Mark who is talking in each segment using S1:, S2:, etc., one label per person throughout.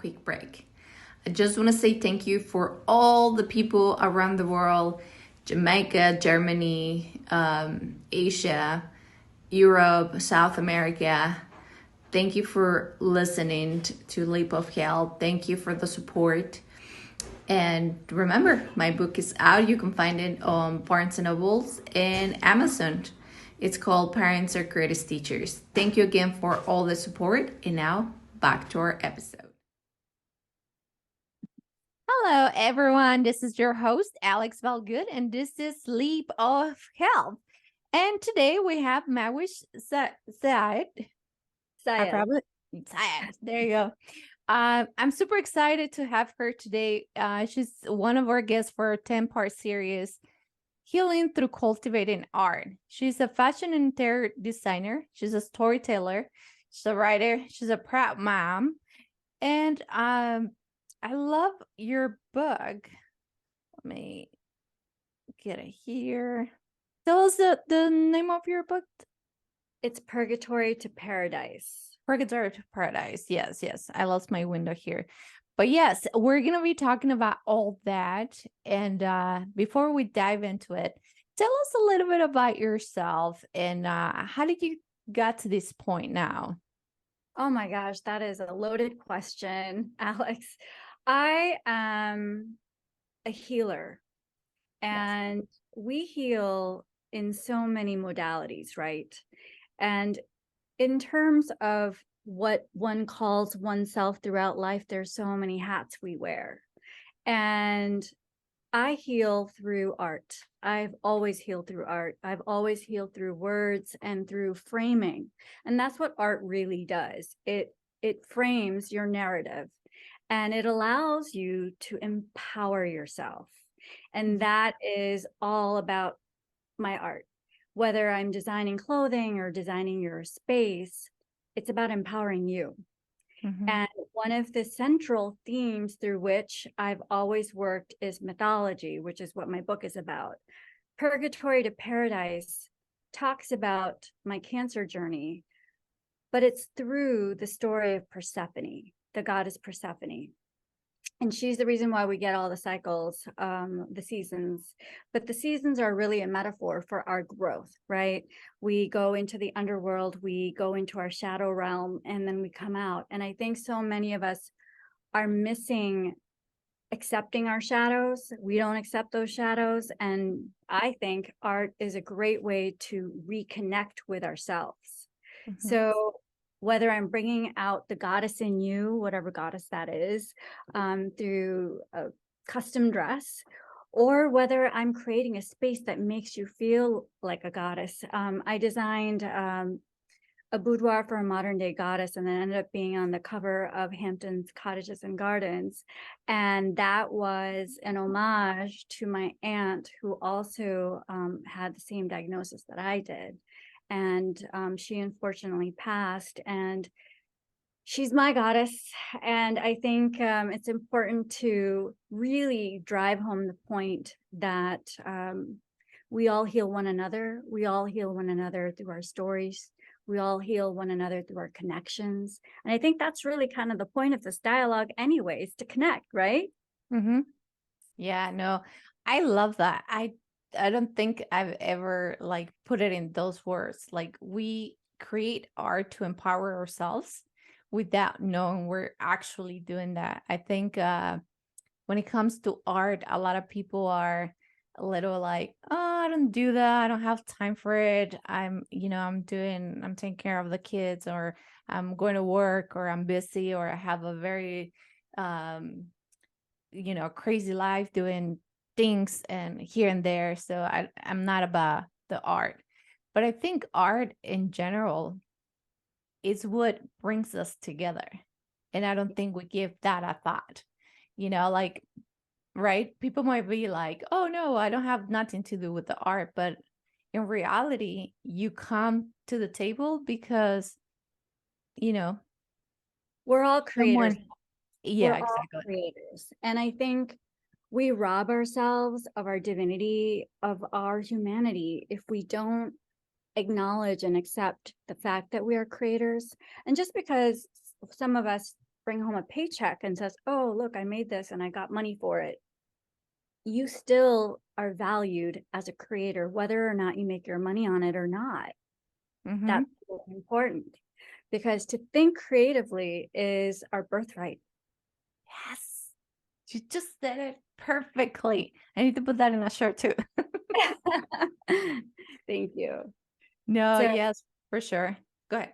S1: quick break. I just want to say thank you for all the people around the world, Jamaica, Germany, Asia, Europe, South America. Thank you for listening to Leap of Hell. Thank you for the support. And remember, my book is out. You can find it on Barnes & Nobles and Amazon. It's called Parents Are Greatest Teachers. Thank you again for all the support. And now, back to our episode. Hello, everyone. This is your host, Alex Valgood, and this is Leap of Health. And today we have Mahwish Syed. Syed. There you go. I'm super excited to have her today. She's one of our guests for a 10-part series, Healing Through Cultivating Art. She's a fashion and interior designer. She's a storyteller. She's a writer. She's a proud mom. And I love your book. Let me get it here. Tell us the name of your book.
S2: It's Purgatory to Paradise.
S1: Purgatory to Paradise. Yes. I lost my window here. But yes, we're going to be talking about all that. And before we dive into it, tell us a little bit about yourself and how did you get to this point now?
S2: Oh my gosh, that is a loaded question, Alex. I am a healer, and we heal in so many modalities, right? And in terms of what one calls oneself throughout life, there's so many hats we wear. And I heal through art. I've always healed through art. I've always healed through words and through framing. And that's what art really does. It frames your narrative and it allows you to empower yourself. And that is all about my art. Whether I'm designing clothing or designing your space, it's about empowering you. Mm-hmm. And one of the central themes through which I've always worked is mythology, which is what my book is about. Purgatory to Paradise talks about my cancer journey, but it's through the story of Persephone, the goddess Persephone. And she's the reason why we get all the cycles, the seasons. But the seasons are really a metaphor for our growth, right? We go into the underworld, we go into our shadow realm, and then we come out. And I think so many of us are missing accepting our shadows. We don't accept those shadows. And I think art is a great way to reconnect with ourselves. Mm-hmm. So whether I'm bringing out the goddess in you, whatever goddess that is, through a custom dress, or whether I'm creating a space that makes you feel like a goddess. I designed a boudoir for a modern day goddess, and then ended up being on the cover of Hamptons, Cottages and Gardens. And that was an homage to my aunt, who also had the same diagnosis that I did. And she unfortunately passed, and she's my goddess. And I think it's important to really drive home the point that we all heal one another. We all heal one another through our stories. We all heal one another through our connections. And I think that's really kind of the point of this dialogue anyways, to connect, right?
S1: Mm-hmm. Yeah, no, I love that. I don't think I've ever put it in those words. Like, we create art to empower ourselves without knowing we're actually doing that. I think when it comes to art, a lot of people are a little like, oh, I don't do that. I don't have time for it. I'm taking care of the kids, or I'm going to work, or I'm busy, or I have a very, crazy life doing things and here and there. So I'm not about the art, but I think art in general is what brings us together. And I don't think we give that a thought, right? People might be like, oh no, I don't have nothing to do with the art. But in reality, you come to the table because,
S2: we're all creators.
S1: Yeah,
S2: we're
S1: exactly.
S2: All creators. And I think we rob ourselves of our divinity, of our humanity, if we don't acknowledge and accept the fact that we are creators. And just because some of us bring home a paycheck and says, oh, look, I made this and I got money for it, you still are valued as a creator, whether or not you make your money on it or not.
S1: Mm-hmm.
S2: That's really important, because to think creatively is our birthright.
S1: Yes. You just said it perfectly. I need to put that in a shirt too.
S2: Thank you.
S1: No,
S2: So
S1: yes, for sure. Go ahead.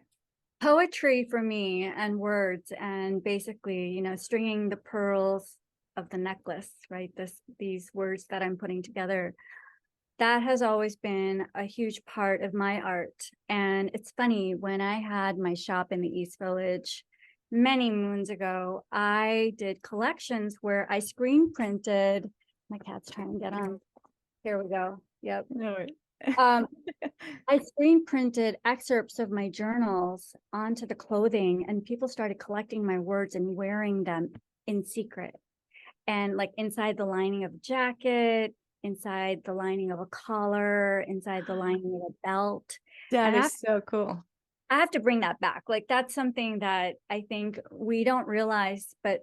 S2: poetry for me, and words, and basically, stringing the pearls of the necklace, right? These words that I'm putting together, that has always been a huge part of my art. And it's funny, when I had my shop in the East Village many moons ago, I did collections where I screen printed. My cat's trying to get on. Here we go. Yep.
S1: No.
S2: I screen printed excerpts of my journals onto the clothing, and people started collecting my words and wearing them in secret. And like inside the lining of a jacket, inside the lining of a collar, inside the lining of a belt.
S1: That
S2: And
S1: is so cool.
S2: I have to bring that back. Like, that's something that I think we don't realize, but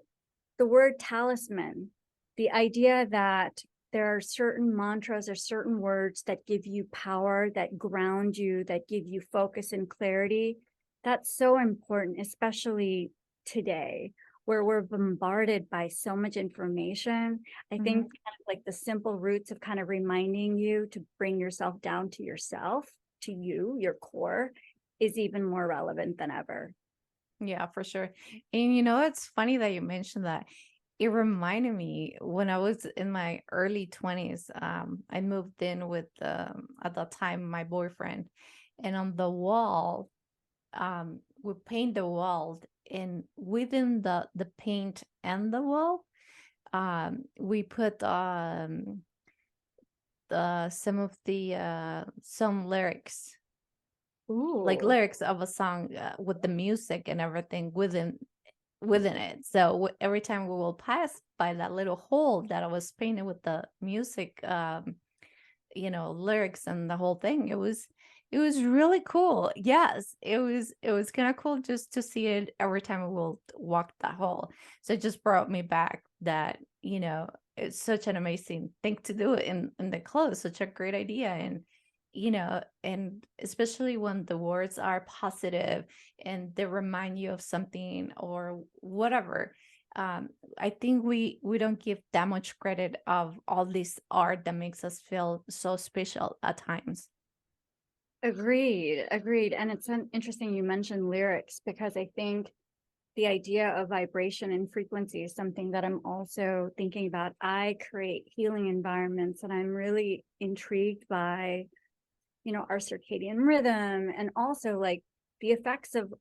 S2: the word talisman, the idea that there are certain mantras or certain words that give you power, that ground you, that give you focus and clarity, that's so important, especially today, where we're bombarded by so much information. I think kind of like the simple roots of kind of reminding you to bring yourself down to yourself, to you, your core, is even more relevant than ever.
S1: Yeah, for sure. And it's funny that you mentioned that. It reminded me when I was in my early 20s. I moved in with at that time my boyfriend, and on the wall, we paint the walls, and within the paint and the wall, we put some of the some lyrics, like
S2: Ooh.
S1: lyrics of a song, with the music and everything within it. So every time we will pass by that little hole that I was painted with the music, lyrics and the whole thing, it was really cool. Yes, it was kind of cool just to see it every time we will walk that hole. So it just brought me back that, it's such an amazing thing to do in the clothes, such a great idea. And especially when the words are positive and they remind you of something or whatever. I think we don't give that much credit of all this art that makes us feel so special at times.
S2: Agreed. And it's interesting you mentioned lyrics, because I think the idea of vibration and frequency is something that I'm also thinking about. I create healing environments, and I'm really intrigued by, our circadian rhythm, and also like the effects of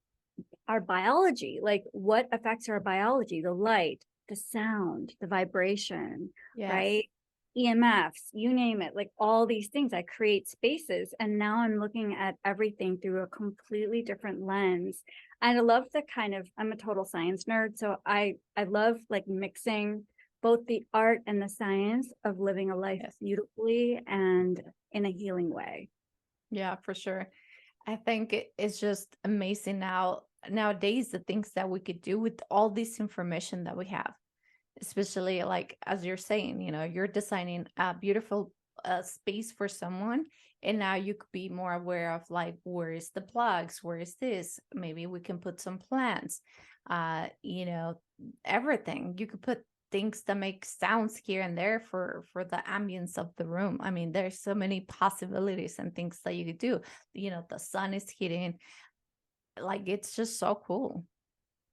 S2: our biology, like what affects our biology, the light, the sound, the vibration,
S1: Yes.
S2: right? EMFs, you name it, like all these things. I create spaces, and now I'm looking at everything through a completely different lens. And I love the kind of, I'm a total science nerd, so I love like mixing both the art and the science of living a life
S1: Yes.
S2: beautifully and in a healing way.
S1: Yeah, for sure. I think it's just amazing nowadays the things that we could do with all this information that we have, especially like as you're saying, you're designing a beautiful space for someone, and now you could be more aware of like, where is the plugs, where is this, maybe we can put some plants, uh you know everything. You could put things that make sounds here and there for the ambience of the room. I mean, there's so many possibilities and things that you could do. The sun is hitting, like, it's just so cool.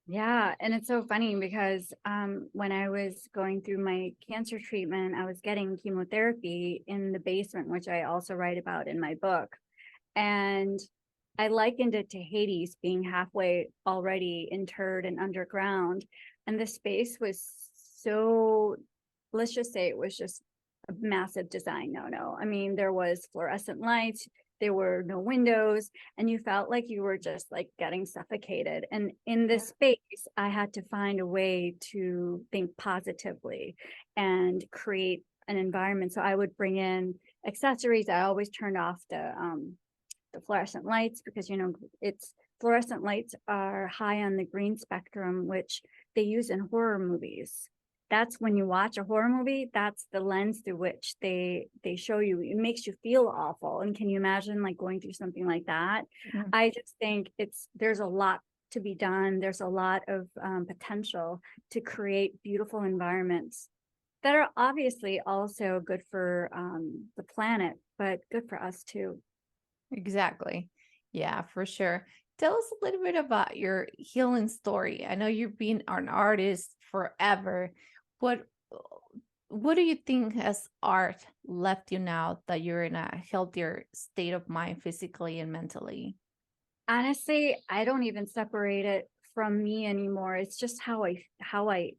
S2: Yeah, and it's so funny because when I was going through my cancer treatment, I was getting chemotherapy in the basement, which I also write about in my book. And I likened it to Hades being halfway already interred and underground. And the space was so, let's just say it was just a massive design no-no. I mean, there was fluorescent lights, there were no windows, and you felt like you were just like getting suffocated. And in this space, I had to find a way to think positively and create an environment. So I would bring in accessories. I always turned off the fluorescent lights, because it's fluorescent lights are high on the green spectrum, which they use in horror movies. That's when you watch a horror movie, that's the lens through which they show you. It makes you feel awful. And can you imagine like going through something like that?
S1: Mm.
S2: I just think there's a lot to be done. There's a lot of potential to create beautiful environments that are obviously also good for the planet, but good for us too.
S1: Exactly. Yeah, for sure. Tell us a little bit about your healing story. I know you've been an artist forever. What what do you think has art left you now that you're in a healthier state of mind physically and mentally?
S2: Honestly, I don't even separate it from me anymore. It's just how I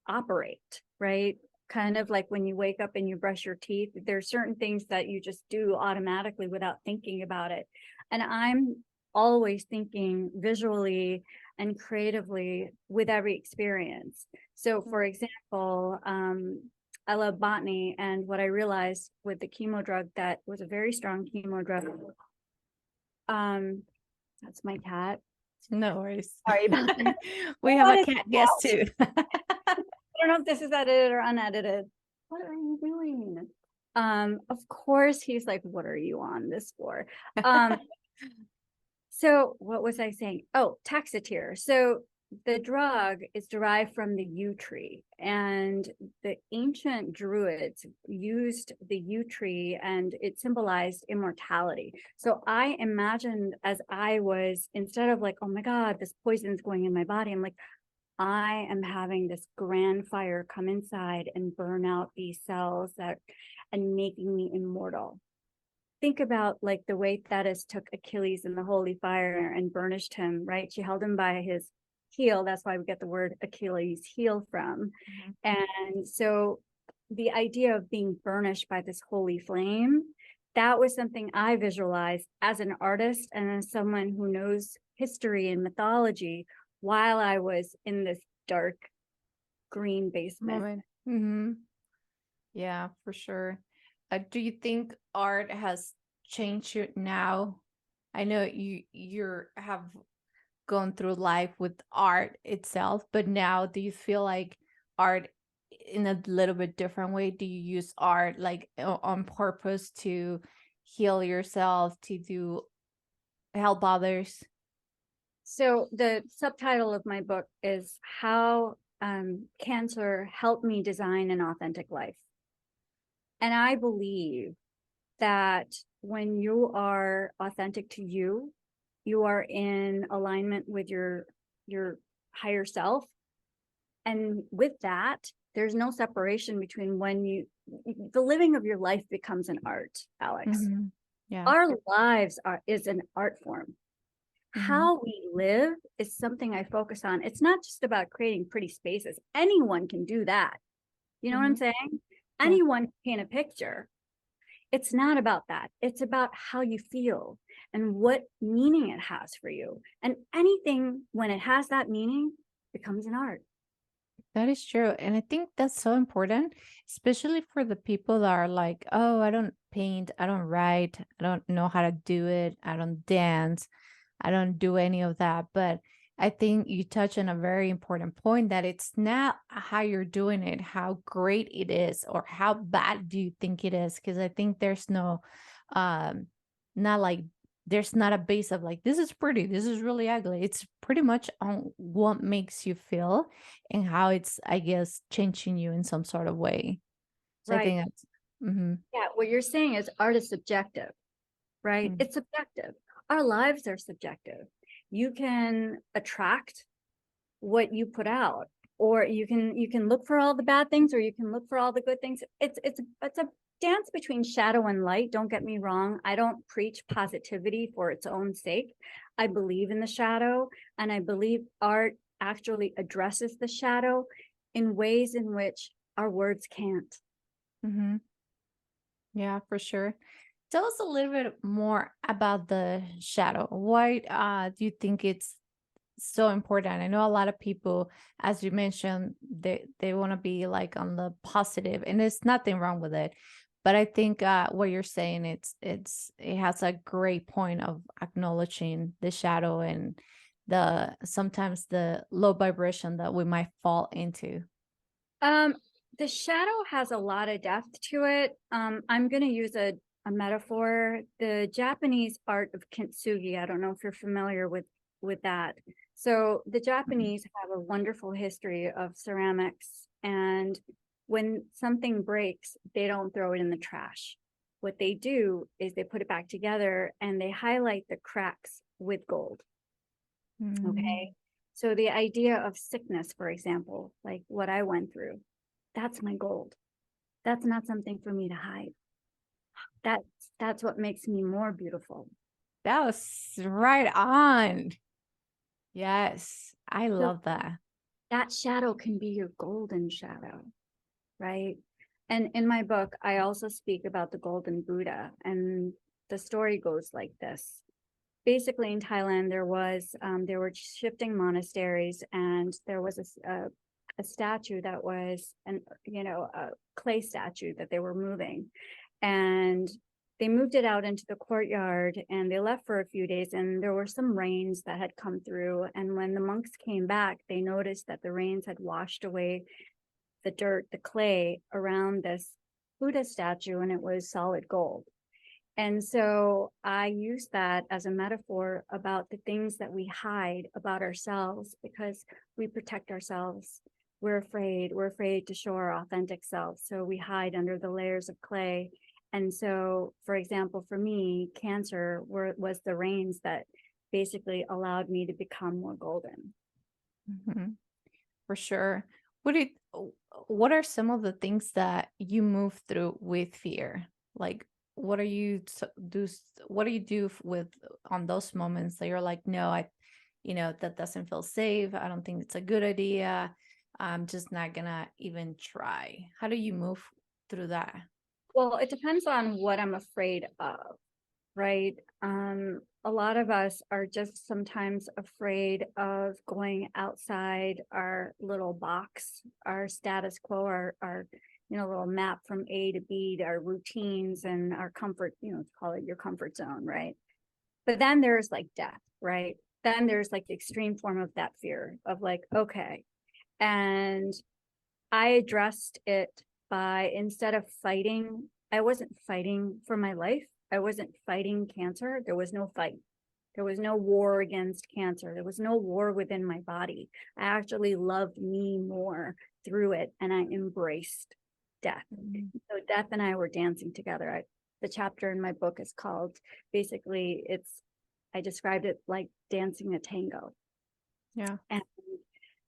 S2: operate, right? Kind of like when you wake up and you brush your teeth, there's certain things that you just do automatically without thinking about it. And I'm always thinking visually and creatively with every experience. So for example, I love botany, and what I realized with the chemo drug, that was a very strong chemo drug. That's my cat.
S1: No worries.
S2: Sorry about that.
S1: We have
S2: What
S1: a
S2: is
S1: cat guest too.
S2: I don't know if this is edited or unedited. What are you doing? Of course he's like, what are you on this for? So what was I saying? Oh, taxotere. So the drug is derived from the yew tree, and the ancient druids used the yew tree, and it symbolized immortality. So I imagined, as I was, instead of like, oh my God, this poison's going in my body, I'm like, I am having this grand fire come inside and burn out these cells and making me immortal. Think about like the way Thetis took Achilles in the holy fire and burnished him, right? She held him by his heel. That's why we get the word Achilles heel from.
S1: Mhm.
S2: And so the idea of being burnished by this holy flame, that was something I visualized as an artist and as someone who knows history and mythology while I was in this dark green basement.
S1: Moment. Hmm. Yeah, for sure. Do you think art has changed you now? I know you have gone through life with art itself, but now do you feel like art in a little bit different way? Do you use art like on purpose to heal yourself, to do help others?
S2: So the subtitle of my book is How Cancer Helped Me Design an Authentic Life. And I believe that when you are authentic to you, you are in alignment with your higher self. And with that, there's no separation between the living of your life becomes an art, Alex.
S1: Hmm. Yeah.
S2: Our lives is an art form.
S1: Hmm.
S2: How we live is something I focus on. It's not just about creating pretty spaces. Anyone can do that. You know what I'm
S1: Hmm.
S2: saying?
S1: Yeah.
S2: Anyone can paint a picture. It's not about that. It's about how you feel and what meaning it has for you. And anything, when it has that meaning, becomes an art.
S1: That is true. And I think that's so important, especially for the people that are like, oh, I don't paint, I don't write, I don't know how to do it, I don't dance, I don't do any of that. But I think you touch on a very important point that it's not how you're doing it, how great it is, or how bad do you think it is. Because I think there's no, not like, there's not a base of like, this is pretty, this is really ugly. It's pretty much on what makes you feel and how it's, I guess, changing you in some sort of way. So I
S2: Right.
S1: think that's, mm-hmm,
S2: Yeah. What you're saying is art is subjective, right?
S1: mm-hmm,
S2: It's subjective. Our lives are subjective. You can attract what you put out, or you can look for all the bad things, or you can look for all the good things. It's a dance between shadow and light. Don't get me wrong, I don't preach positivity for its own sake. I believe in the shadow, and I believe art actually addresses the shadow in ways in which our words can't.
S1: mm-hmm. Yeah, for sure. Tell us a little bit more about the shadow. Why do you think it's so important? I know a lot of people, as you mentioned, they want to be like on the positive, and there's nothing wrong with it. But I think what you're saying, it has a great point of acknowledging the shadow and sometimes the low vibration that we might fall into?
S2: The shadow has a lot of depth to it. I'm going to use a metaphor. The Japanese art of kintsugi. I don't know if you're familiar with that. So the Japanese have a wonderful history of ceramics, and when something breaks, they don't throw it in the trash. What they do is they put it back together and they highlight the cracks with gold. Okay. So the idea of sickness, for example, like what I went through, that's my gold. That's not something for me to hide. That's what makes me more beautiful.
S1: That was right on. Yes, I
S2: So
S1: love that.
S2: that shadow can be your golden shadow, right? And in my book, I also speak about the golden Buddha, and the story goes like this. Basically, in Thailand, there were shifting monasteries, and there was a statue that was a clay statue that they were moving, and they moved it out into the courtyard, and they left for a few days, and there were some rains that had come through, and when the monks came back, they noticed that the rains had washed away the dirt, the clay around this Buddha statue, and it was solid gold. And so I use that as a metaphor about the things that we hide about ourselves because we protect ourselves. We're afraid to show our authentic self. So we hide under the layers of clay. And so, for example, for me, cancer was the rains that basically allowed me to become more golden.
S1: For sure. What are some of the things that you move through with fear? Like, what do you do with on those moments that you're like, no, that doesn't feel safe. I don't think it's a good idea. I'm just not gonna even try. How do you move through that?
S2: Well, it depends on what I'm afraid of, right? A lot of us are just sometimes afraid of going outside our little box, our status quo, our little map from A to B, to our routines and our comfort, call it your comfort zone, right? But then there's like death, right? Then there's like the extreme form of that fear of like, okay. And I addressed it by, instead of fighting, I wasn't fighting for my life. I wasn't fighting cancer. There was no fight. There was no war against cancer. There was no war within my body. I actually loved me more through it, and I embraced death. So death and I were dancing together. The chapter in my book is called, basically, I described it like dancing a tango.
S1: Yeah.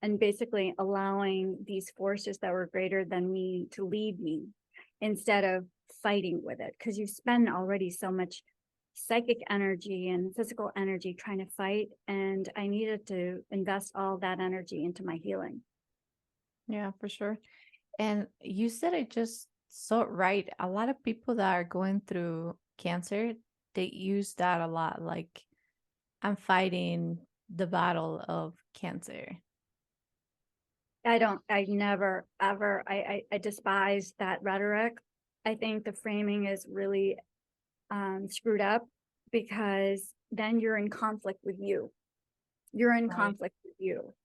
S2: And basically allowing these forces that were greater than me to lead me instead of fighting with it, because you spend already so much psychic energy and physical energy trying to fight, and I needed to invest all that energy into my healing.
S1: Yeah, for sure. And you said it just so right. A lot of people that are going through cancer, they use that a lot. Like, I'm fighting the battle of cancer.
S2: I never, ever, I despise that rhetoric. I think the framing is really screwed up, because then you're in conflict with you. You're in conflict with you.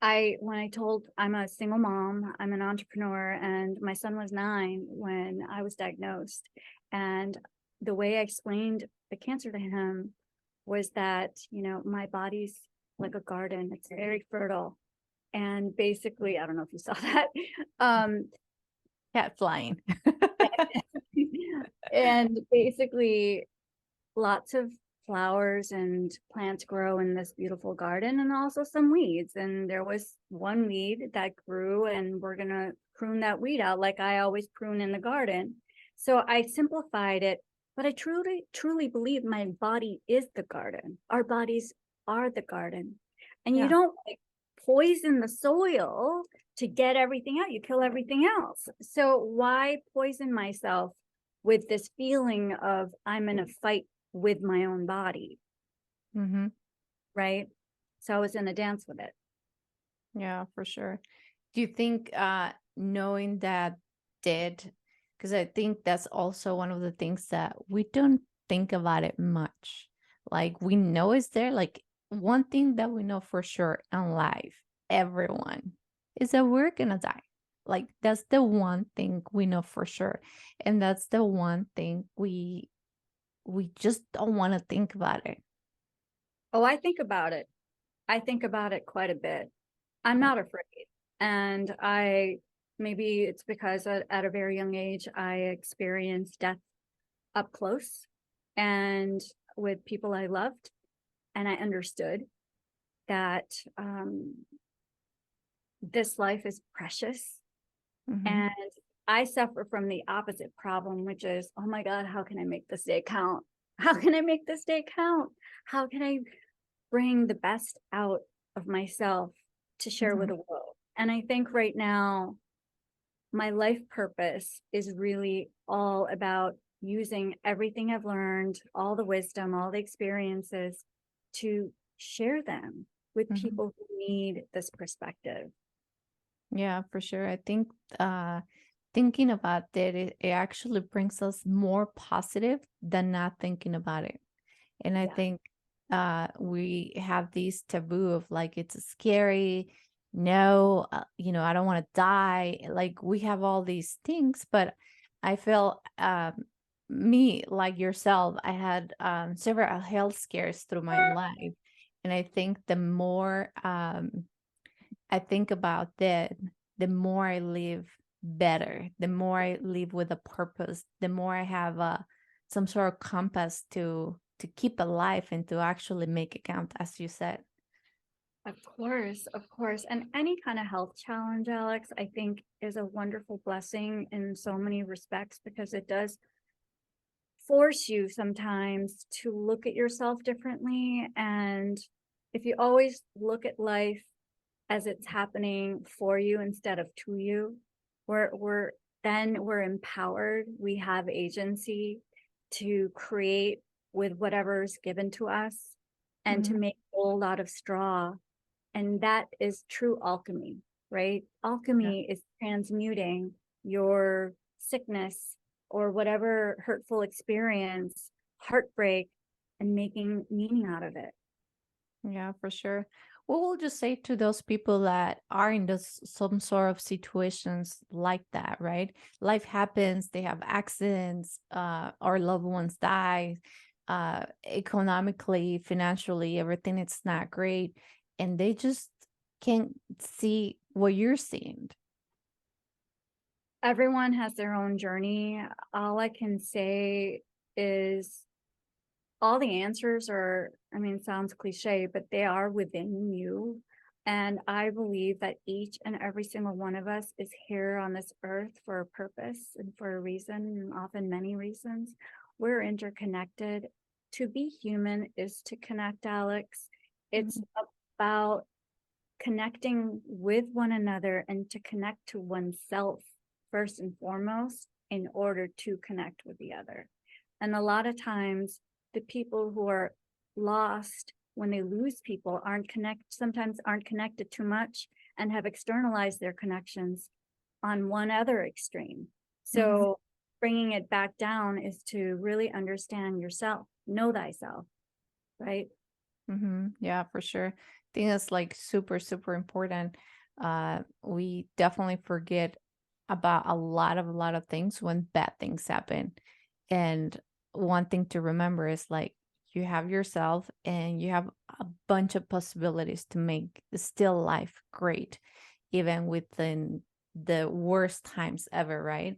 S2: I'm a single mom, I'm an entrepreneur, and my son was 9 when I was diagnosed. And the way I explained the cancer to him was that, my body's like a garden, it's very fertile. And basically, I don't know if you saw that.
S1: Cat flying.
S2: And basically, lots of flowers and plants grow in this beautiful garden, and also some weeds. And there was one weed that grew, and we're going to prune that weed out like I always prune in the garden. So I simplified it, but I truly believe my body is the garden. Our bodies are the garden. And you don't like poison the soil to get everything out. You kill everything else. So why poison myself with this feeling of I'm in a fight with my own body? Right? So I was in a dance with it.
S1: Yeah, for sure. Do you think knowing that did, because I think that's also one of the things that we don't think about it much. Like we know it's there. Like one thing that we know for sure in life, everyone, is that we're gonna die. Like that's the one thing we know for sure. And that's the one thing we just don't want to think about it.
S2: Oh, I think about it. I think about it quite a bit. I'm not afraid. And maybe it's because at a very young age, I experienced death up close and with people I loved. And I understood that this life is precious.
S1: Hmm.
S2: And I suffer from the opposite problem, which is, oh my God, how can I make this day count? How can I make this day count? How can I bring the best out of myself to share with
S1: Hmm.
S2: the world? And I think right now, my life purpose is really all about using everything I've learned, all the wisdom, all the experiences to share them with
S1: Hmm.
S2: people who need this perspective.
S1: Yeah, for sure. I think thinking about that, it actually brings us more positive than not thinking about it. And I
S2: Yeah.
S1: think we have this taboo of like it's scary. No, I don't want to die. Like we have all these things, but I feel me like yourself, I had several health scares through my life. And I think the more I think about that, the more I live better, the more I live with a purpose, the more I have some sort of compass to keep alive and to actually make it count, as you said.
S2: Of course, of course. And any kind of health challenge, Alex, I think is a wonderful blessing in so many respects because it does force you sometimes to look at yourself differently. And if you always look at life as it's happening for you instead of to you, we're then we're empowered. We have agency to create with whatever's given to us and to
S1: Hmm.
S2: make a whole lot of straw. And that is true alchemy, right?
S1: Yeah.
S2: Alchemy is transmuting your sickness or whatever hurtful experience, heartbreak, and making meaning out of it.
S1: Yeah, for sure. What will you say to those people that are in some sort of situations like that, right? Life happens, they have accidents, or loved ones die, economically, financially, everything it's not great, and they just can't see what you're seeing.
S2: Everyone has their own journey. All I can say is all the answers are, I mean, it sounds cliche, but they are within you. And I believe that each and every single one of us is here on this earth for a purpose and for a reason, and often many reasons. We're interconnected. To be human is to connect, Alex. It's
S1: Mhm.
S2: about connecting with one another and to connect to oneself first and foremost in order to connect with the other. And a lot of times, the people who are lost when they lose people sometimes aren't connected too much and have externalized their connections on one other extreme.
S1: Mhm.
S2: So bringing it back down is to really understand yourself, know thyself, right?
S1: Yeah, for sure. I think that's like super, super important. We definitely forget about a lot of things when bad things happen. And one thing to remember is like you have yourself and you have a bunch of possibilities to make still life great, even within the worst times ever, right?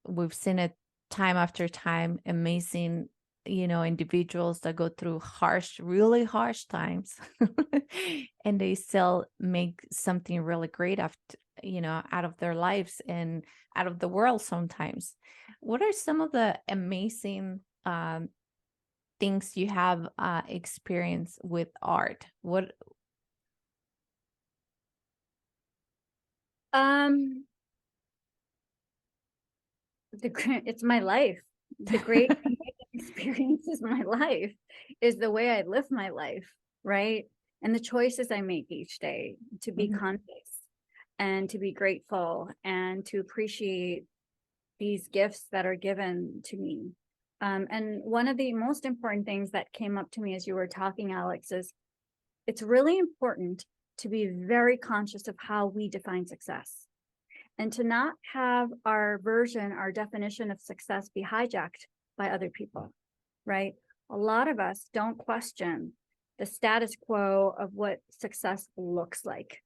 S1: We've seen it time after time, amazing, individuals that go through harsh, really harsh times and they still make something really great after, out of their lives and out of the world sometimes. What are some of the amazing things you have experienced with art? What?
S2: Um, it's my life. The great experience is my life, is the way I live my life, right? And the choices I make each day to be
S1: Mhm.
S2: conscious and to be grateful and to appreciate these gifts that are given to me. And one of the most important things that came up to me as you were talking, Alex, is it's really important to be very conscious of how we define success and to not have our version, our definition of success be hijacked by other people, right? A lot of us don't question the status quo of what success looks like,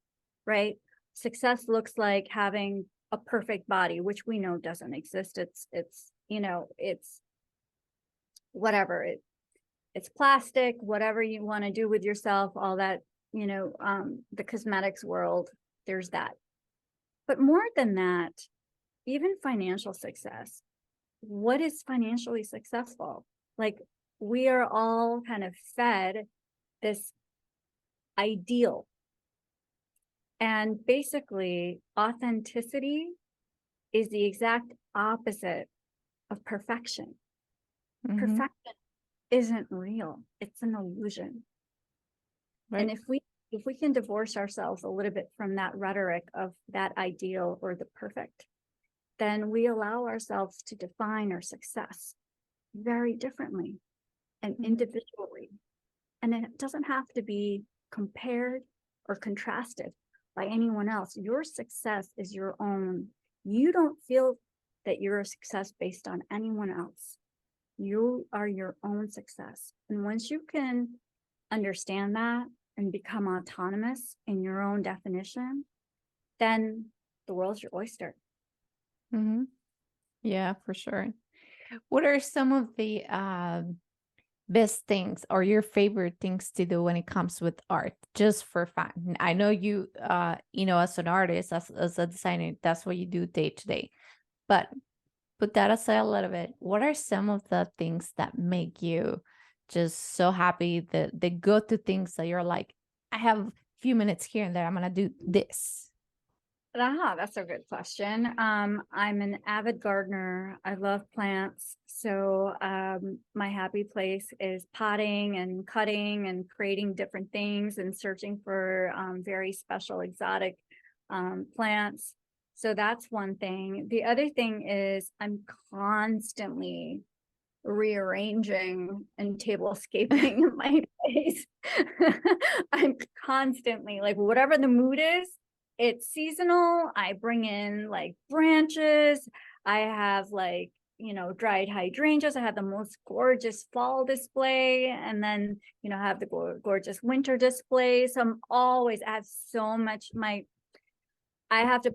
S2: right? Success looks like having a perfect body, which we know doesn't exist. It's whatever it's plastic, whatever you want to do with yourself, all that, the cosmetics world, there's that. But more than that, even financial success, what is financially successful? Like, we are all kind of fed this ideal. And basically, authenticity is the exact opposite of perfection.
S1: Mm-hmm.
S2: Perfection isn't real. It's an illusion.
S1: Right.
S2: And if we can divorce ourselves a little bit from that rhetoric of that ideal or the perfect, then we allow ourselves to define our success very differently and individually. And it doesn't have to be compared or contrasted by anyone else. Your success is your own. You don't feel that you're a success based on anyone else. You are your own success. And once you can understand that and become autonomous in your own definition, then the world's your oyster.
S1: Mm-hmm. Yeah, for sure. What are some of the best things or your favorite things to do when it comes with art, just for fun? I know you, as an artist, as a designer, that's what you do day to day. But put that aside a little bit. What are some of the things that make you just so happy? The go-to things that you're like, I have a few minutes here and there, I'm gonna do this.
S2: That's a good question. I'm an avid gardener. I love plants. So my happy place is potting and cutting and creating different things and searching for very special exotic plants. So that's one thing. The other thing is I'm constantly rearranging and tablescaping my place. I'm constantly, like, whatever the mood is, it's seasonal. I bring in like branches. I have like, dried hydrangeas. I have the most gorgeous fall display, and then, I have the gorgeous winter display. So I have so much, I have to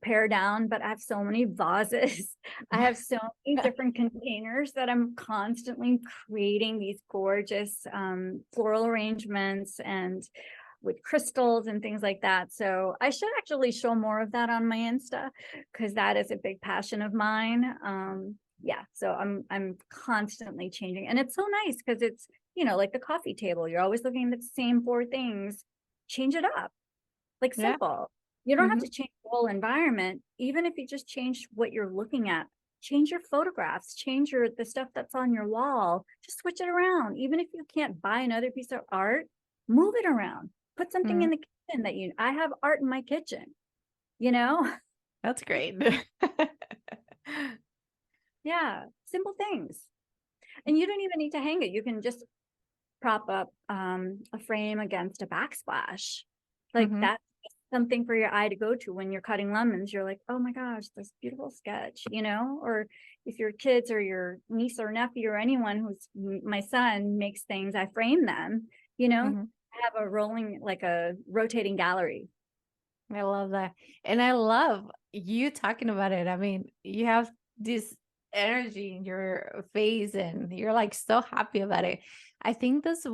S2: pare down, but I have so many vases. I have so many different containers that I'm constantly creating these gorgeous floral arrangements and with crystals and things like that. So I should actually show more of that on my Insta, because that is a big passion of mine. Yeah, so I'm constantly changing, and it's so nice because it's, like the coffee table. You're always looking at the same 4 things. Change it up, like,
S1: Yeah.
S2: simple. You don't have to change the whole environment. Even if you just change what you're looking at, change your photographs, change the stuff that's on your wall, just switch it around. Even if you can't buy another piece of art, move it around. Put something in the kitchen I have art in my kitchen,
S1: That's great.
S2: Yeah, simple things. And you don't even need to hang it. You can just prop up a frame against a backsplash. Like, that's something for your eye to go to when you're cutting lemons. You're like, oh my gosh, this beautiful sketch, or if your kids or your niece or nephew or anyone who's my son makes things, I frame them, I have a rotating gallery.
S1: I love that. And I love you talking about it. I mean, you have this energy in your face and you're like so happy about it. I think that's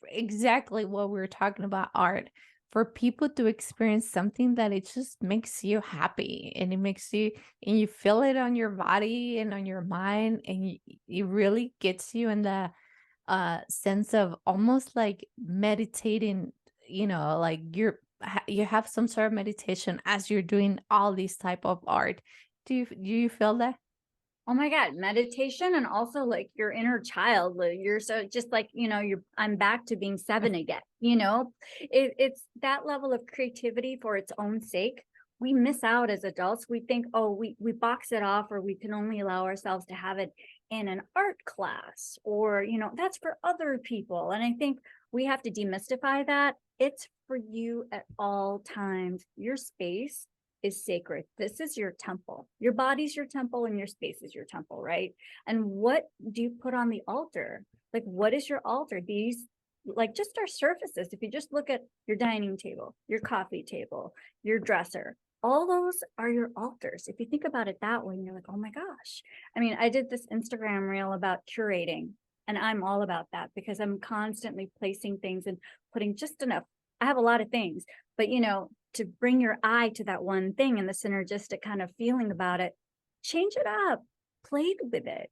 S1: exactly what we're talking about, art. For people to experience something that it just makes you happy, and it makes you, and you feel it on your body and on your mind, and it really gets you in the sense of almost like meditating, like you have some sort of meditation as you're doing all these type of art. Do you feel that?
S2: Oh my God, meditation, and also like your inner child. You're so just like, I'm back to being 7 again. It's that level of creativity for its own sake we miss out as adults. We think, oh, we box it off, or we can only allow ourselves to have it in an art class, or, you know, that's for other people. And I think we have to demystify that. It's for you at all times. Your space is sacred. This is your temple. Your body's your temple and your space is your temple, right? And what do you put on the altar? Like, what is your altar? These, like, just our surfaces. If you just look at your dining table, your coffee table, your dresser, all those are your altars. If you think about it that way, and you're like, oh my gosh. I mean, I did this Instagram reel about curating, and I'm all about that because I'm constantly placing things and putting just enough. I have a lot of things, but you know, to bring your eye to that one thing and the synergistic kind of feeling about it, change it up, play with it,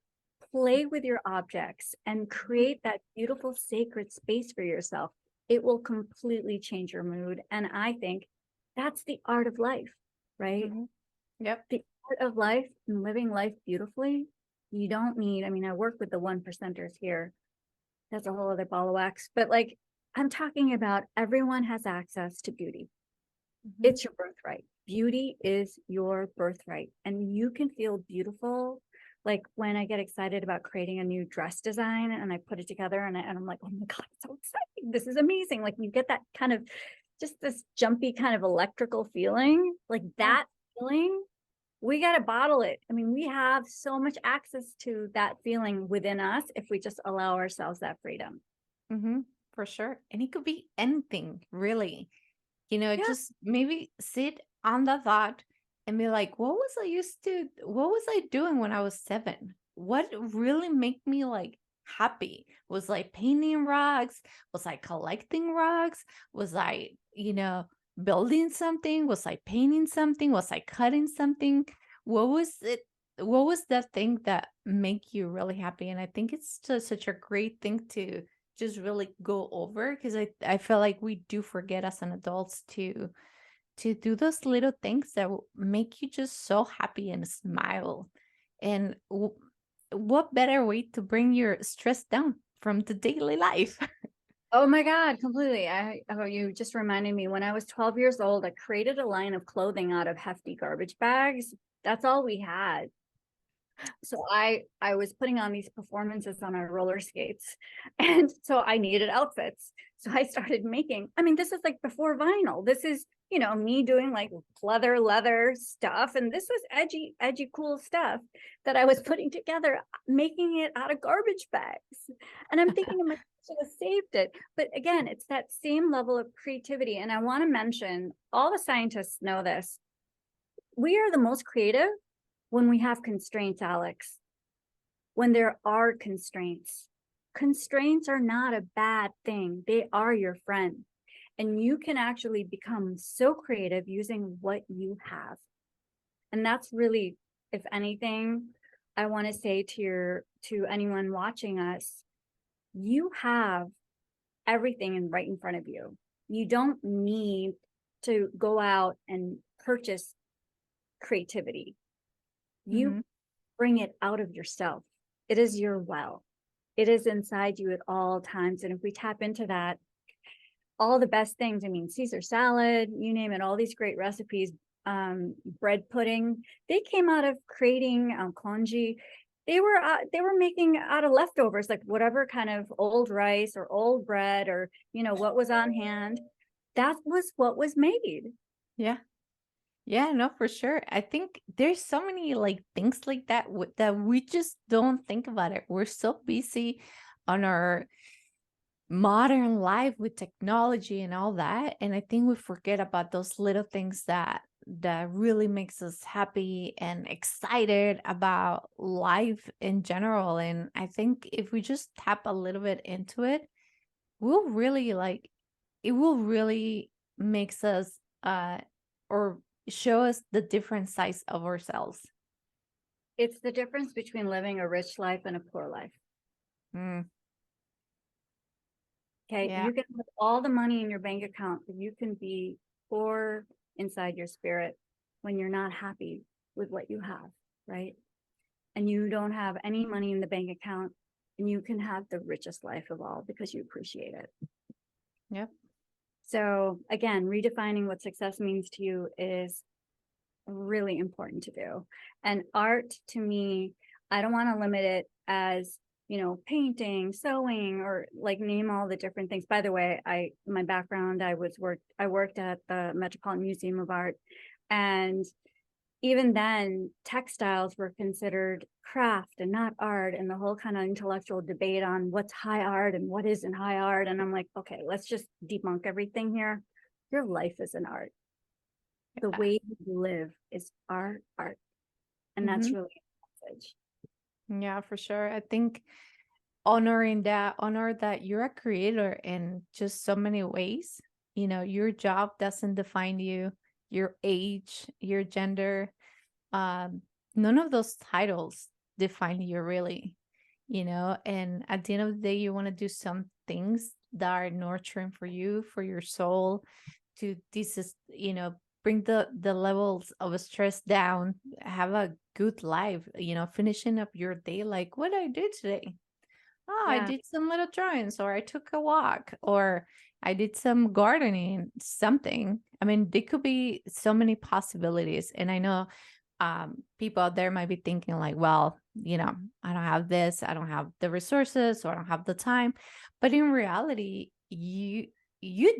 S2: play with your objects, and create that beautiful sacred space for yourself. It will completely change your mood. And I think that's the art of life, right?
S1: Mm-hmm. Yep.
S2: The art of life and living life beautifully. You don't need, I mean, I work with the 1%ers here. That's a whole other ball of wax. But like, I'm talking about everyone has access to beauty.
S1: Mm-hmm.
S2: It's your birthright. Beauty is your birthright. And you can feel beautiful. Like when I get excited about creating a new dress design and I put it together and I'm like, oh my God, it's so exciting. This is amazing. Like you get that kind of just this jumpy kind of electrical feeling, like that feeling. We got to bottle it. I mean, we have so much access to that feeling within us if we just allow ourselves that freedom.
S1: Mm-hmm. For sure. And it could be anything, really. You know,
S2: Yeah.
S1: just maybe sit on the thought and be like, what was I doing when I was 7? What really made me like happy? Was I painting rugs? Was I collecting rugs? Was I, you know, building something? Was I painting something? Was I cutting something? What was it? What was that thing that make you really happy? And I think it's just such a great thing to just really go over, because I feel like we do forget as an adults to do those little things that will make you just so happy and smile. And what better way to bring your stress down from the daily life?
S2: Oh my God, completely. You just reminded me when I was 12 years old, I created a line of clothing out of hefty garbage bags. That's all we had. So I was putting on these performances on our roller skates, and so I needed outfits. So I started making, I mean, this is like before vinyl. This is, you know, me doing like leather stuff. And this was edgy, cool stuff that I was putting together, making it out of garbage bags. And I'm thinking, I should have saved it. But again, it's that same level of creativity. And I want to mention, all the scientists know this. We are the most creative when we have constraints, Alex. When there are constraints. Constraints are not a bad thing. They are your friend. And you can actually become so creative using what you have. And that's really, if anything, I want to say to anyone watching us, you have everything right in front of you. You don't need to go out and purchase creativity. You bring it out of yourself. It is your well. It is inside you at all times. And if we tap into that, all the best things, I mean, Caesar salad, you name it, all these great recipes, bread pudding, they came out of creating congee. They were making out of leftovers, like whatever kind of old rice or old bread or, you know, what was on hand. That was what was made.
S1: Yeah. Yeah, no, for sure. I think there's so many like things like that that we just don't think about it. We're so busy on our modern life with technology and all that, and I think we forget about those little things that really makes us happy and excited about life in general. And I think if we just tap a little bit into it, we'll really like it will really makes us or show us the different sides of ourselves.
S2: It's the difference between living a rich life and a poor life.
S1: Mm,
S2: Okay,
S1: yeah.
S2: you can have all the money in your bank account, but you can be poor inside your spirit when you're not happy with what you have, right? And you don't have any money in the bank account, and you can have the richest life of all because you appreciate it.
S1: Yep.
S2: So again, redefining what success means to you is really important to do. And art to me, I don't want to limit it as, painting, sewing, or like name all the different things. By the way, my background, I worked at the Metropolitan Museum of Art, and even then textiles were considered craft and not art, and the whole kind of intellectual debate on what's high art and what isn't high art. And I'm like, okay, let's just debunk everything here. Your life is an art. The way you live is art. And that's
S1: Mm-hmm.
S2: really a message.
S1: Yeah, for sure. I think honor that you're a creator in just so many ways. Your job doesn't define you, your age, your gender. Um, None of those titles define you really, and at the end of the day, you want to do some things that are nurturing for you, for your soul, to this is, bring the levels of stress down, have a good life, finishing up your day like what I did today. Oh, I
S2: Yeah,
S1: did some little drawings, or I took a walk, or I did some gardening, something. I mean, there could be so many possibilities. And I know people out there might be thinking, like, well, I don't have this, I don't have the resources, or I don't have the time. But in reality, you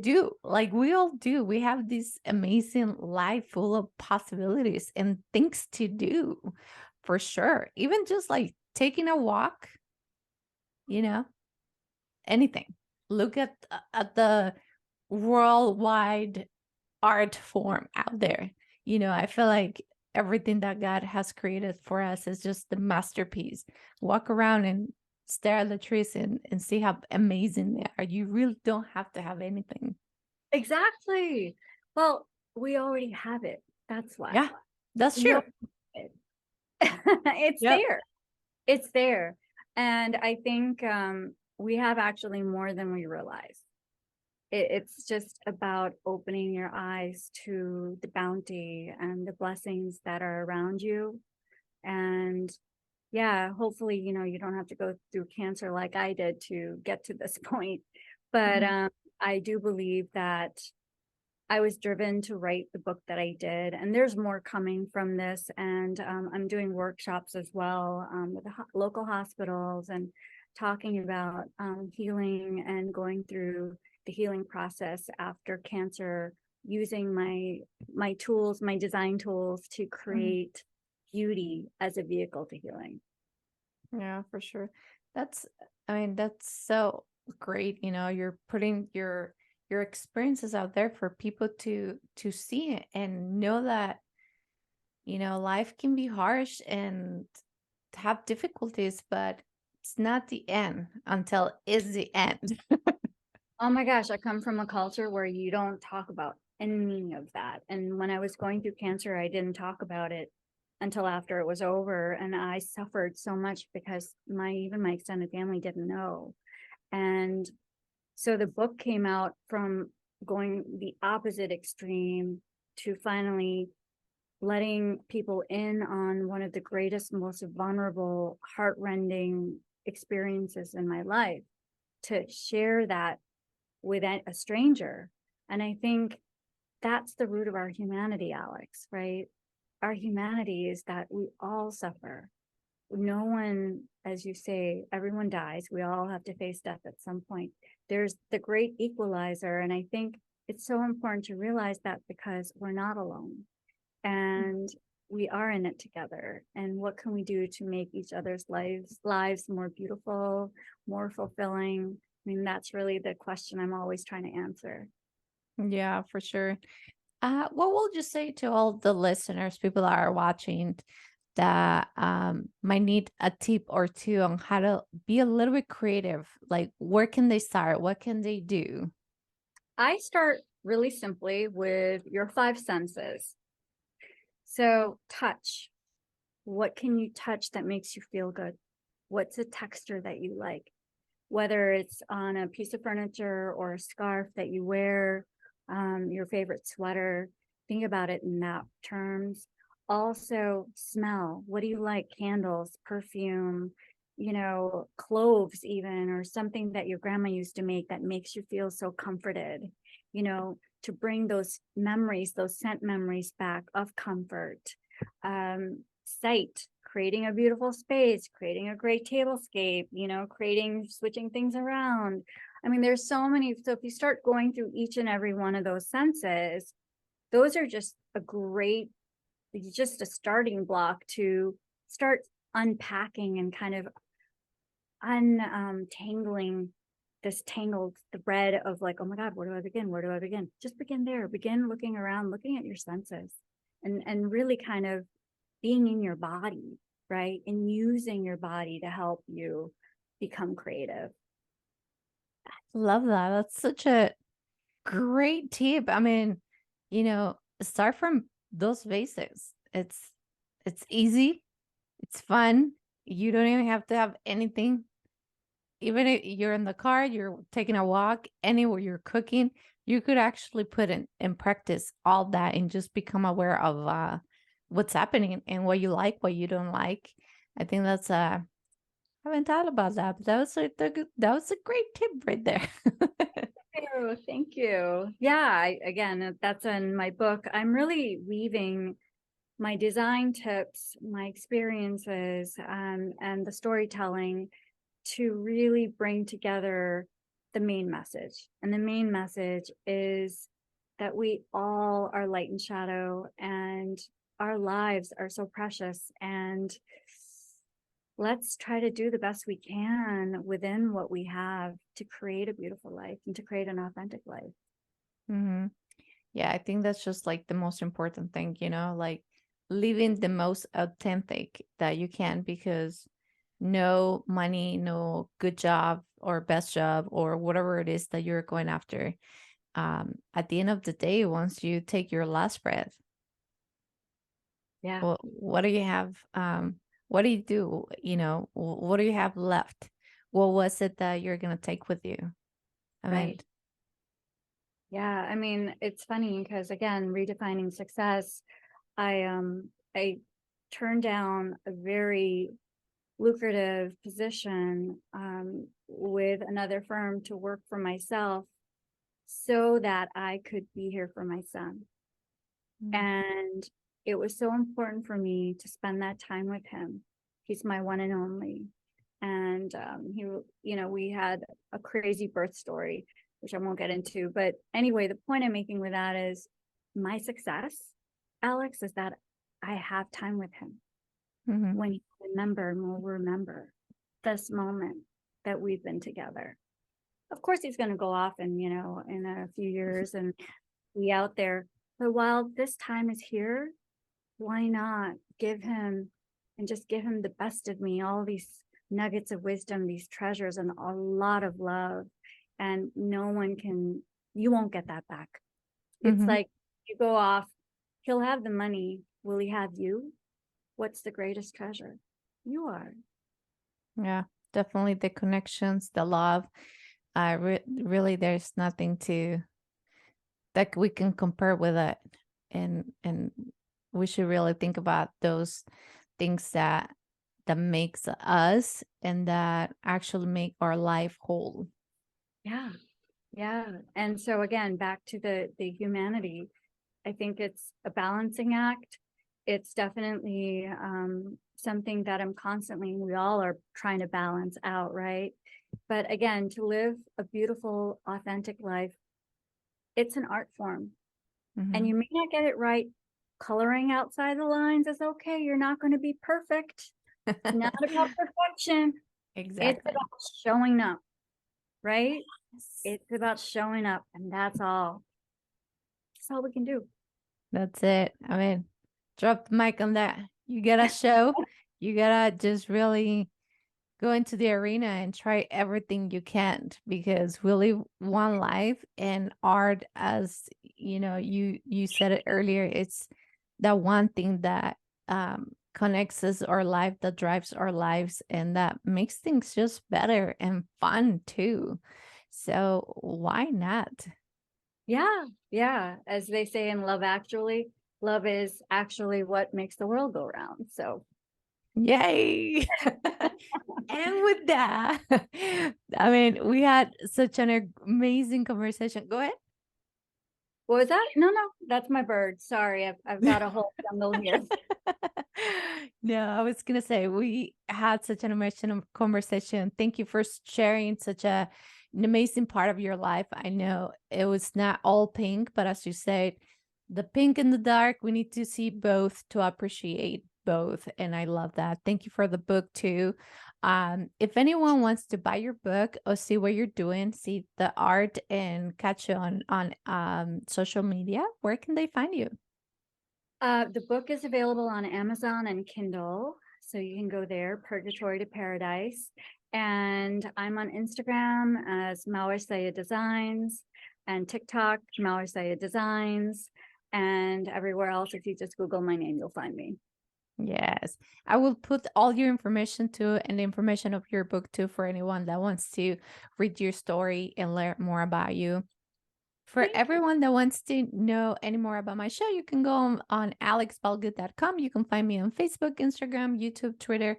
S1: do. Like, we all do. We have this amazing life full of possibilities and things to do, for sure. Even just like taking a walk, you know anything. Look at the worldwide art form out there. I feel like everything that God has created for us is just the masterpiece. Walk around and stare at the trees and see how amazing they are. You really don't have to have anything.
S2: exactly. Well, we already have it. That's why.
S1: Yeah, that's
S2: We
S1: true.
S2: already have it. It's
S1: Yep.
S2: there. It's there. And I think we have actually more than we realize. It's just about opening your eyes to the bounty and the blessings that are around you. And yeah, hopefully, you don't have to go through cancer like I did to get to this point. But
S1: Mhm.
S2: I do believe that I was driven to write the book that I did, and there's more coming from this. And I'm doing workshops as well with the local hospitals, and talking about healing and going through the healing process after cancer, using my tools, my design tools, to
S1: Mhm.
S2: create beauty as a vehicle to healing.
S1: Yeah, for sure. That's, I mean, that's so great. You're putting your experiences out there for people to see it and know that, life can be harsh and have difficulties, but it's not the end until it's the end.
S2: Oh my gosh, I come from a culture where you don't talk about any of that. And when I was going through cancer, I didn't talk about it until after it was over. And I suffered so much because even my extended family didn't know. And so the book came out from going the opposite extreme to finally letting people in on one of the greatest, most vulnerable, heartrending experiences in my life, to share that with a stranger. And I think that's the root of our humanity, Alex, right? Our humanity is that we all suffer. No one, as you say, everyone dies. We all have to face death at some point. There's the great equalizer. And I think it's so important to realize that, because we're not alone and we are in it together. And what can we do to make each other's lives more beautiful, more fulfilling? I mean, that's really the question I'm always trying to answer.
S1: Yeah, for sure. What will you say to all the listeners, people that are watching, that might need a tip or two on how to be a little bit creative? Like, where can they start? What can they do?
S2: I start really simply with your five senses. So, touch. What can you touch that makes you feel good? What's a texture that you like? Whether it's on a piece of furniture or a scarf that you wear, your favorite sweater, think about it in that terms. Also, smell. What do you like? Candles, perfume, cloves, even, or something that your grandma used to make that makes you feel so comforted. to bring those memories, those scent memories back of comfort. Sight, creating a beautiful space, creating a great tablescape, switching things around. I mean, there's so many. So if you start going through each and every one of those senses, those are just a starting block to start unpacking and kind of untangling this tangled thread of like, oh my God, where do I begin? Where do I begin? Just begin there. Begin looking around, looking at your senses, and really kind of being in your body, right? And using your body to help you become creative.
S1: Love that. That's such a great tip. I mean, start from those basics. It's easy, it's fun. You don't even have to have anything. Even if you're in the car, you're taking a walk, anywhere you're cooking, you could actually put in practice all that and just become aware of what's happening and what you like, what you don't like. I think that's I haven't thought about that, but that was a great tip right there.
S2: Thank you. Yeah, again, that's in my book. I'm really weaving my design tips, my experiences, and the storytelling to really bring together the main message. And the main message is that we all are light and shadow, and our lives are so precious. And let's try to do the best we can within what we have to create a beautiful life and to create an authentic life.
S1: Hmm. Yeah, I think that's just like the most important thing, like living the most authentic that you can, because no money, no good job or best job or whatever it is that you're going after. At the end of the day, once you take your last breath,
S2: Yeah,
S1: what do you have? What do you do? What do you have left? What was it that you're gonna take with you? I mean,
S2: right. Yeah, I mean, it's funny because again, redefining success, I turned down a very lucrative position with another firm to work for myself so that I could be here for my son. And it was so important for me to spend that time with him. He's my one and only. And we had a crazy birth story, which I won't get into. But anyway, the point I'm making with that is my success, Alex, is that I have time with him.
S1: mhm.
S2: When he will remember this moment that we've been together. Of course, he's going to go off and, in a few years and be out there. But while this time is here, why not give him the best of me, all these nuggets of wisdom, these treasures, and a lot of love. And you won't get that back. It's
S1: Mhm.
S2: like you go off, he'll have the money. Will he have you? What's the greatest treasure? You are.
S1: Yeah, definitely the connections, the love. Really, there's nothing that we can compare with it, and we should really think about those things that makes us and that actually make our life whole.
S2: Yeah. Yeah. And so again, back to the humanity, I think it's a balancing act. It's definitely something that we all are trying to balance out, right? But again, to live a beautiful, authentic life, it's an art form. And
S1: Mhm.
S2: you may not get it right. Coloring outside the lines is okay. You're not going to be perfect. It's not about perfection. It's
S1: Exactly.
S2: about showing up, right?
S1: Yes.
S2: It's about showing up, and that's all. That's all we can do.
S1: That's it. I mean, drop the mic on that. You gotta show, you gotta just really go into the arena and try everything you can, because we live one life, and art, as you said it earlier, it's that one thing that connects us our life, that drives our lives, and that makes things just better and fun too. So why not?
S2: Yeah, yeah. As they say in Love Actually, love is actually what makes the world go round. So,
S1: Yay. And with that, I mean, we had such an amazing conversation. Go ahead.
S2: What was that? No, that's my bird. Sorry, I've got a whole jungle here.
S3: No, I was gonna say we had such an emotional conversation. Thank you for sharing such an amazing part of your life. I know it was not all pink, but as you said, the pink and the dark, we need to see both to appreciate both. And I love that. Thank you for the book too. If anyone wants to buy your book or see what you're doing, see the art and catch you on social media, where can they find you?
S2: The book is available on Amazon and Kindle, so you can go there, Purgatory to Paradise. And I'm on Instagram as Mahwish Syed Designs, and TikTok, Mahwish Syed Designs, and everywhere else. If you just Google my name, you'll find me.
S3: Yes, I will put all your information too and the information of your book too for anyone that wants to read your story and learn more about you. For
S2: Thank you.
S3: everyone that wants to know any more about my show, you can go on alexbalgood.com. You can find me on Facebook, Instagram, YouTube, Twitter,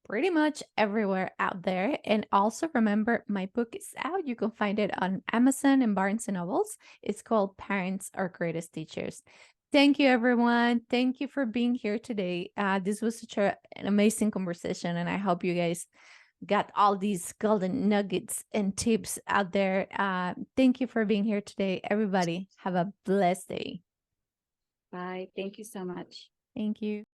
S3: pretty much everywhere out there. And also remember, my book is out. You can find it on Amazon and Barnes and Nobles. It's called Parents Are Greatest Teachers. Thank you, everyone. Thank you for being here today. This was such an amazing conversation, and I hope you guys got all these golden nuggets and tips out there. Thank you for being here today, everybody. Have a blessed day.
S2: Bye. Thank you so much.
S3: Thank you.